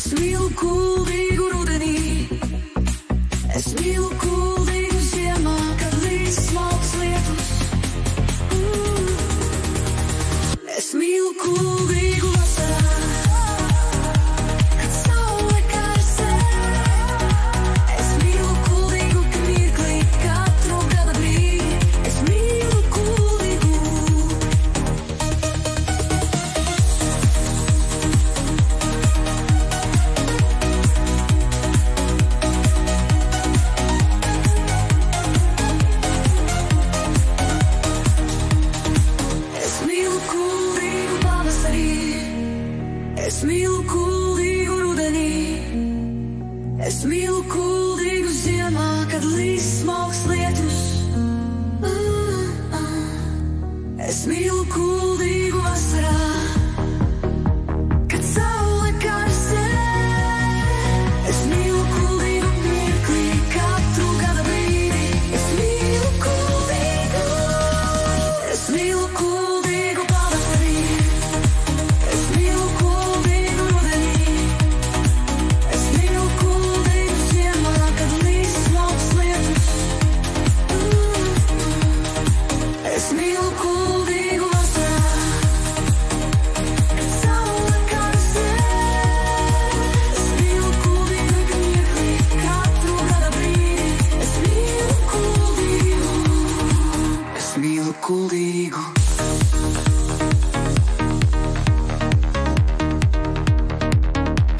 Es mīlu kuldīgu rudenī, es mīlu kuldīgu ziemā, kad līdz smalks lietus. Es mīlu kuldīgu vasarā, kad saule karsē. Es mīlu kuldīgu mirklī, katru gada brīdi. Es mīlu kuldīgu. Es mīlu kuldīgu pavasarī, es mīlu kuldīgu rudenī, es mīlu kuldīgu ziemā, kad līdz smalks lietus. Es mīlu kuldīgu vasarā, kad saule karsē. Es mīlu kuldīgu mirklī, katru gada brīdi. Es mīlu kuldīgu. Es mīlu kuldīgu pavasarī, es mīlu kuldīgu rudenī, es mīlu kuldīgu ziemā, kad līdz smalks lietus. Es mīlu kuldīgu vasarā, kad saule karsē. Es mīlu kuldīgu mirklī, katru gada brīdi. Es mīlu kuldīgu. Es mīlu kuldīgu.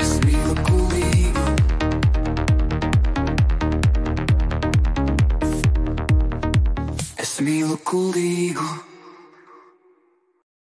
Es mīlu kuldīgu. Es mīlu kuldīgu.